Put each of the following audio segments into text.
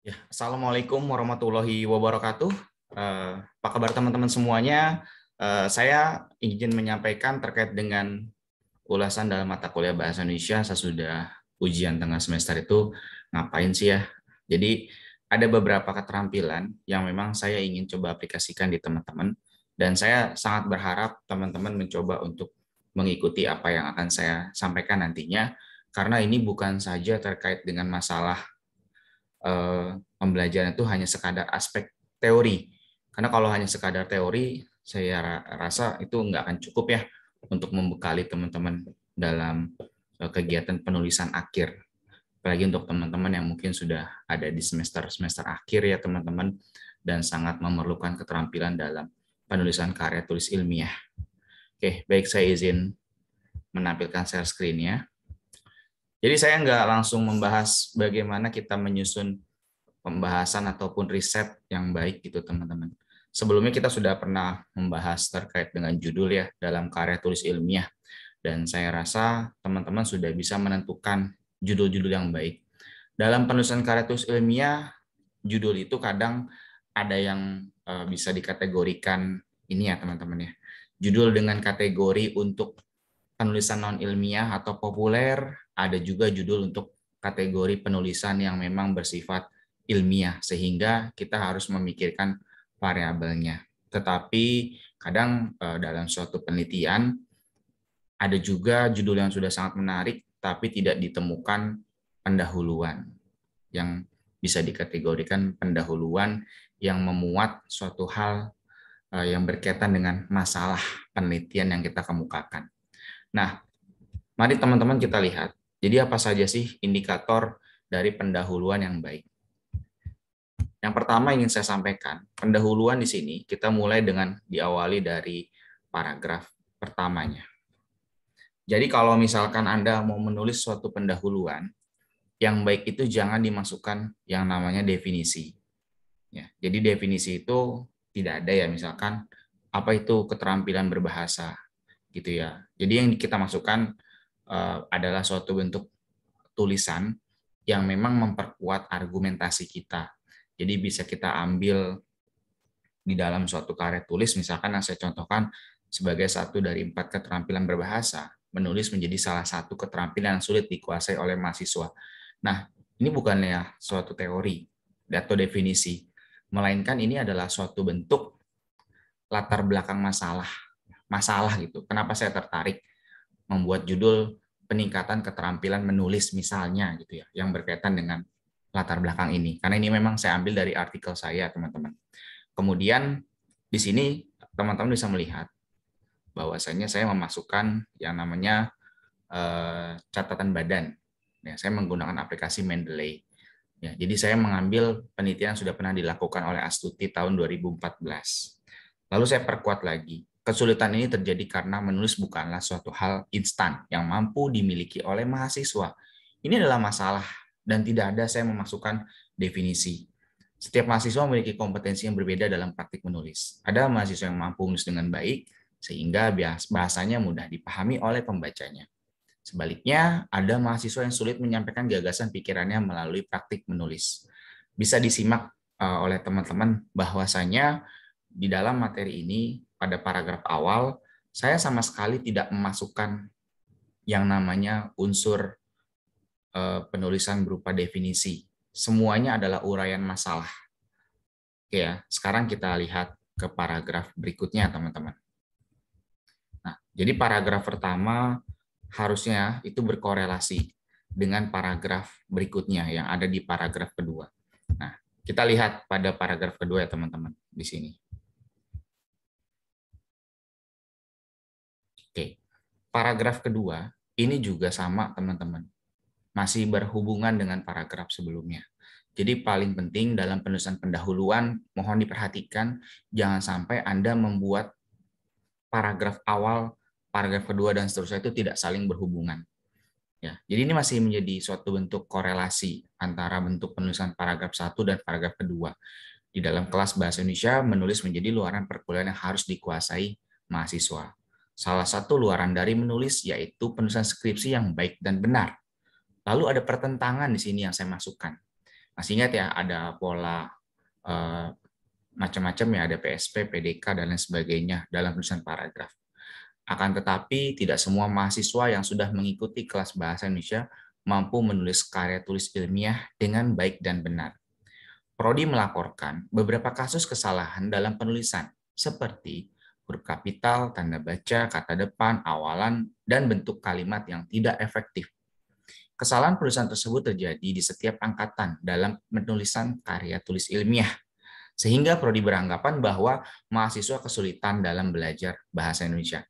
Ya, Assalamualaikum warahmatullahi wabarakatuh. Apa kabar teman-teman semuanya? Saya ingin menyampaikan terkait dengan ulasan dalam mata kuliah Bahasa Indonesia sesudah ujian tengah semester itu ngapain sih ya? Jadi ada beberapa keterampilan yang memang saya ingin coba aplikasikan di teman-teman dan saya sangat berharap teman-teman mencoba untuk mengikuti apa yang akan saya sampaikan nantinya karena ini bukan saja terkait dengan masalah pembelajaran itu hanya sekadar aspek teori. Karena kalau hanya sekadar teori, saya rasa itu nggak akan cukup ya untuk membekali teman-teman dalam kegiatan penulisan akhir. Apalagi untuk teman-teman yang mungkin sudah ada di semester-semester akhir ya teman-teman, dan sangat memerlukan keterampilan dalam penulisan karya tulis ilmiah. Oke, baik saya izin menampilkan share screen-nya. Jadi saya nggak langsung membahas bagaimana kita menyusun pembahasan ataupun riset yang baik gitu teman-teman. Sebelumnya kita sudah pernah membahas terkait dengan judul ya dalam karya tulis ilmiah dan saya rasa teman-teman sudah bisa menentukan judul-judul yang baik. Dalam penulisan karya tulis ilmiah, judul itu kadang ada yang bisa dikategorikan ini ya teman-teman ya. Judul dengan kategori untuk penulisan non ilmiah atau populer, ada juga judul untuk kategori penulisan yang memang bersifat ilmiah, sehingga kita harus memikirkan variabelnya. Tetapi kadang dalam suatu penelitian, ada juga judul yang sudah sangat menarik, tapi tidak ditemukan pendahuluan, yang bisa dikategorikan pendahuluan yang memuat suatu hal yang berkaitan dengan masalah penelitian yang kita kemukakan. Nah, mari teman-teman kita lihat. Jadi apa saja sih indikator dari pendahuluan yang baik? Yang pertama ingin saya sampaikan, pendahuluan di sini kita mulai dengan diawali dari paragraf pertamanya. Jadi kalau misalkan Anda mau menulis suatu pendahuluan, yang baik itu jangan dimasukkan yang namanya definisi. Ya, jadi definisi itu tidak ada ya, misalkan apa itu keterampilan berbahasa gitu ya. Jadi yang kita masukkan adalah suatu bentuk tulisan yang memang memperkuat argumentasi kita. Jadi bisa kita ambil di dalam suatu karya tulis, misalkan yang saya contohkan sebagai satu dari 4 keterampilan berbahasa, menulis menjadi salah satu keterampilan yang sulit dikuasai oleh mahasiswa. Nah, ini bukannya suatu teori atau definisi, melainkan ini adalah suatu bentuk latar belakang masalah gitu. Kenapa saya tertarik membuat judul peningkatan keterampilan menulis misalnya gitu ya, yang berkaitan dengan latar belakang ini. Karena ini memang saya ambil dari artikel saya, teman-teman. Kemudian di sini teman-teman bisa melihat bahwasanya saya memasukkan yang namanya catatan badan. Ya, saya menggunakan aplikasi Mendeley. Ya, jadi saya mengambil penelitian yang sudah pernah dilakukan oleh Astuti tahun 2014. Lalu saya perkuat lagi. Kesulitan ini terjadi karena menulis bukanlah suatu hal instan yang mampu dimiliki oleh mahasiswa. Ini adalah masalah dan tidak ada saya memasukkan definisi. Setiap mahasiswa memiliki kompetensi yang berbeda dalam praktik menulis. Ada mahasiswa yang mampu menulis dengan baik, sehingga bahasanya mudah dipahami oleh pembacanya. Sebaliknya, ada mahasiswa yang sulit menyampaikan gagasan pikirannya melalui praktik menulis. Bisa disimak oleh teman-teman bahwasanya di dalam materi ini, pada paragraf awal, saya sama sekali tidak memasukkan yang namanya unsur penulisan berupa definisi. Semuanya adalah uraian masalah. Oke ya, sekarang kita lihat ke paragraf berikutnya, teman-teman. Nah, jadi paragraf pertama harusnya itu berkorelasi dengan paragraf berikutnya yang ada di paragraf kedua. Nah, kita lihat pada paragraf kedua ya, teman-teman, di sini. Oke, paragraf kedua ini juga sama, teman-teman. Masih berhubungan dengan paragraf sebelumnya. Jadi paling penting dalam penulisan pendahuluan, mohon diperhatikan, jangan sampai Anda membuat paragraf awal, paragraf kedua, dan seterusnya itu tidak saling berhubungan. Ya, jadi ini masih menjadi suatu bentuk korelasi antara bentuk penulisan paragraf 1 dan paragraf kedua. Di dalam kelas Bahasa Indonesia, menulis menjadi luaran perkuliahan yang harus dikuasai mahasiswa. Salah satu luaran dari menulis yaitu penulisan skripsi yang baik dan benar. Lalu ada pertentangan di sini yang saya masukkan. Masih ingat ya, ada pola macam-macam ya, ada PSP, PDK, dan lain sebagainya dalam tulisan paragraf. Akan tetapi, tidak semua mahasiswa yang sudah mengikuti kelas bahasa Indonesia mampu menulis karya tulis ilmiah dengan baik dan benar. Prodi melaporkan beberapa kasus kesalahan dalam penulisan, seperti huruf kapital, tanda baca, kata depan, awalan, dan bentuk kalimat yang tidak efektif. Kesalahan penulisan tersebut terjadi di setiap angkatan dalam penulisan karya tulis ilmiah, sehingga prodi beranggapan bahwa mahasiswa kesulitan dalam belajar bahasa Indonesia.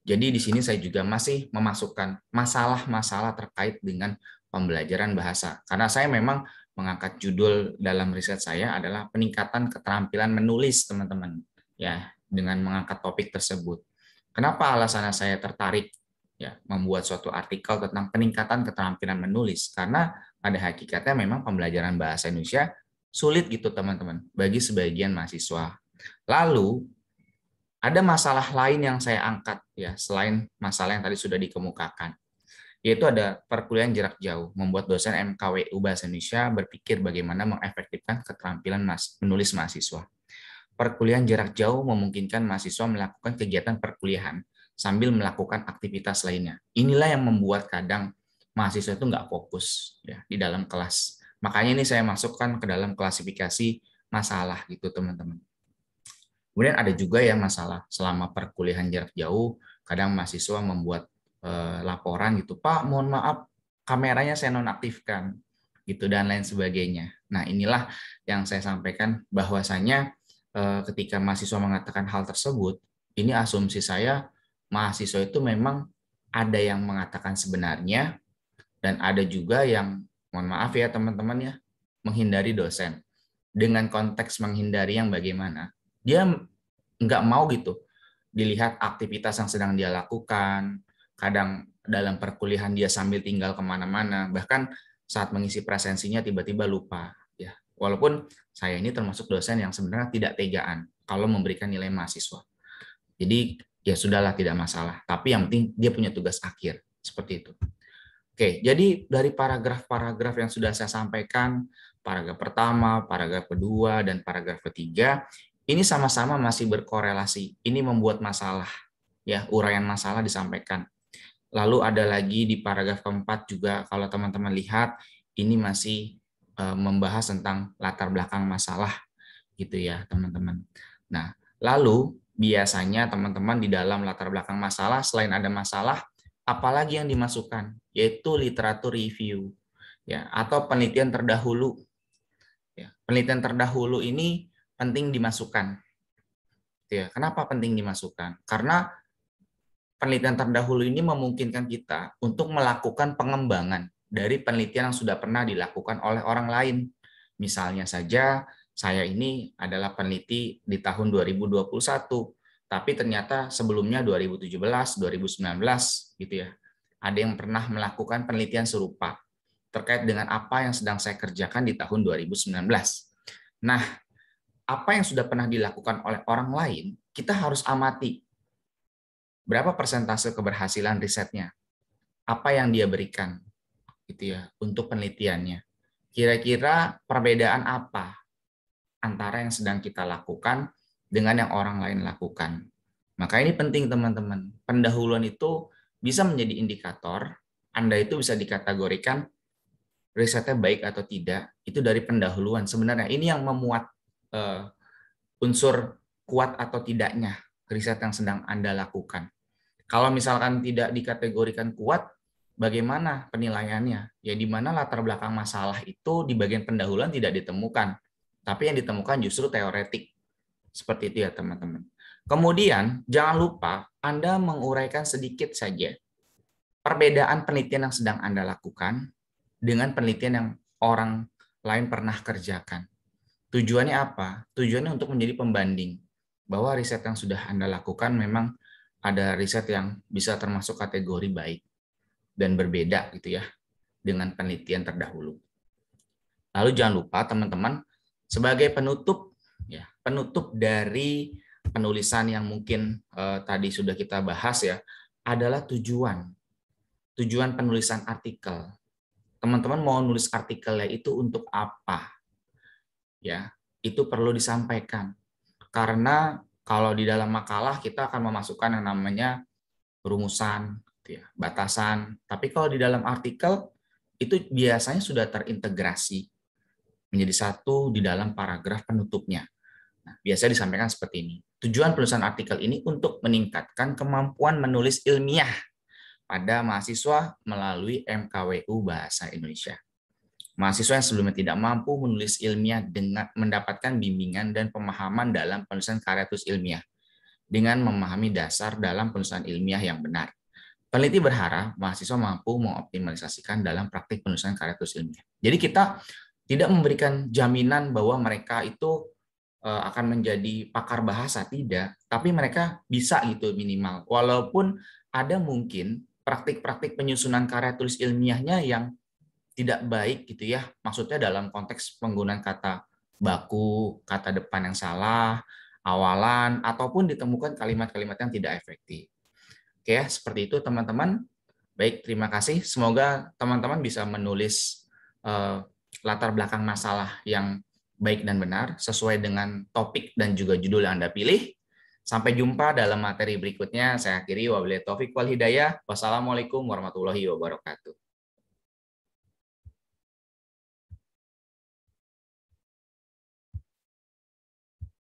Jadi di sini saya juga masih memasukkan masalah-masalah terkait dengan pembelajaran bahasa. Karena saya memang mengangkat judul dalam riset saya adalah peningkatan keterampilan menulis, teman-teman. Ya, dengan mengangkat topik tersebut. Kenapa alasannya saya tertarik ya membuat suatu artikel tentang peningkatan keterampilan menulis? Karena pada hakikatnya memang pembelajaran bahasa Indonesia sulit gitu, teman-teman, bagi sebagian mahasiswa. Lalu ada masalah lain yang saya angkat ya, selain masalah yang tadi sudah dikemukakan, yaitu ada perkuliahan jarak jauh, membuat dosen MKWU Bahasa Indonesia berpikir bagaimana mengefektifkan keterampilan menulis mahasiswa. Perkuliahan jarak jauh memungkinkan mahasiswa melakukan kegiatan perkuliahan sambil melakukan aktivitas lainnya. Inilah yang membuat kadang mahasiswa itu nggak fokus ya di dalam kelas. Makanya ini saya masukkan ke dalam klasifikasi masalah gitu, teman-teman. Kemudian ada juga yang masalah selama perkuliahan jarak jauh, kadang mahasiswa membuat laporan gitu, Pak, mohon maaf, kameranya saya nonaktifkan, gitu, dan lain sebagainya. Nah, inilah yang saya sampaikan bahwasanya ketika mahasiswa mengatakan hal tersebut, ini asumsi saya, mahasiswa itu memang ada yang mengatakan sebenarnya, dan ada juga yang, mohon maaf ya teman-teman ya, menghindari dosen. Dengan konteks menghindari yang bagaimana? Dia nggak mau gitu dilihat aktivitas yang sedang dia lakukan. Kadang dalam perkuliahan dia sambil tinggal kemana-mana, bahkan saat mengisi presensinya tiba-tiba lupa. Ya, walaupun saya ini termasuk dosen yang sebenarnya tidak tegaan kalau memberikan nilai mahasiswa. Jadi ya sudahlah, tidak masalah. Tapi yang penting dia punya tugas akhir seperti itu. Oke, jadi dari paragraf-paragraf yang sudah saya sampaikan, paragraf pertama, paragraf kedua, dan paragraf ketiga, ini sama-sama masih berkorelasi. Ini membuat masalah, ya, uraian masalah disampaikan. Lalu ada lagi di paragraf keempat juga, kalau teman-teman lihat, ini masih membahas tentang latar belakang masalah, gitu ya, teman-teman. Nah, lalu biasanya teman-teman di dalam latar belakang masalah, selain ada masalah, apalagi yang dimasukkan, yaitu literatur review, ya, atau penelitian terdahulu. Ya, penelitian terdahulu ini penting dimasukkan. Ya, kenapa penting dimasukkan? Karena penelitian terdahulu ini memungkinkan kita untuk melakukan pengembangan dari penelitian yang sudah pernah dilakukan oleh orang lain. Misalnya saja, saya ini adalah peneliti di tahun 2021, tapi ternyata sebelumnya 2017, 2019 gitu ya. Ada yang pernah melakukan penelitian serupa terkait dengan apa yang sedang saya kerjakan di tahun 2019. Nah, apa yang sudah pernah dilakukan oleh orang lain, kita harus amati berapa persentase keberhasilan risetnya, apa yang dia berikan gitu ya untuk penelitiannya. Kira-kira perbedaan apa antara yang sedang kita lakukan dengan yang orang lain lakukan. Maka ini penting, teman-teman. Pendahuluan itu bisa menjadi indikator Anda itu bisa dikategorikan risetnya baik atau tidak, itu dari pendahuluan. Sebenarnya ini yang memuat unsur kuat atau tidaknya riset yang sedang Anda lakukan. Kalau misalkan tidak dikategorikan kuat, bagaimana penilaiannya? Ya, di mana latar belakang masalah itu di bagian pendahuluan tidak ditemukan, tapi yang ditemukan justru teoretik. Seperti itu ya, teman-teman. Kemudian, jangan lupa Anda menguraikan sedikit saja perbedaan penelitian yang sedang Anda lakukan dengan penelitian yang orang lain pernah kerjakan. Tujuannya apa? Tujuannya untuk menjadi pembanding bahwa riset yang sudah Anda lakukan memang ada riset yang bisa termasuk kategori baik dan berbeda gitu ya dengan penelitian terdahulu. Lalu jangan lupa teman-teman, sebagai penutup ya, penutup dari penulisan yang mungkin tadi sudah kita bahas ya, adalah tujuan penulisan artikel. Teman-teman mau nulis artikelnya itu untuk apa? ya, itu perlu disampaikan. Karena kalau di dalam makalah kita akan memasukkan yang namanya rumusan, gitu ya, batasan. Tapi kalau di dalam artikel itu biasanya sudah terintegrasi menjadi satu di dalam paragraf penutupnya. Nah, biasanya disampaikan seperti ini. Tujuan penulisan artikel ini untuk meningkatkan kemampuan menulis ilmiah pada mahasiswa melalui MKWU Bahasa Indonesia. Mahasiswa yang sebelumnya tidak mampu menulis ilmiah dengan mendapatkan bimbingan dan pemahaman dalam penulisan karya tulis ilmiah dengan memahami dasar dalam penulisan ilmiah yang benar. Peneliti berharap mahasiswa mampu mengoptimalisasikan dalam praktik penulisan karya tulis ilmiah. Jadi kita tidak memberikan jaminan bahwa mereka itu akan menjadi pakar bahasa, tidak. Tapi mereka bisa gitu minimal. Walaupun ada mungkin praktik-praktik penyusunan karya tulis ilmiahnya yang tidak baik gitu ya. Maksudnya dalam konteks penggunaan kata baku, kata depan yang salah, awalan, ataupun ditemukan kalimat-kalimat yang tidak efektif. Oke ya, seperti itu teman-teman. Baik, terima kasih. Semoga teman-teman bisa menulis latar belakang masalah yang baik dan benar sesuai dengan topik dan juga judul yang Anda pilih. Sampai jumpa dalam materi berikutnya. Saya akhiri, wabillahi taufik wal hidayah. Wassalamualaikum warahmatullahi wabarakatuh.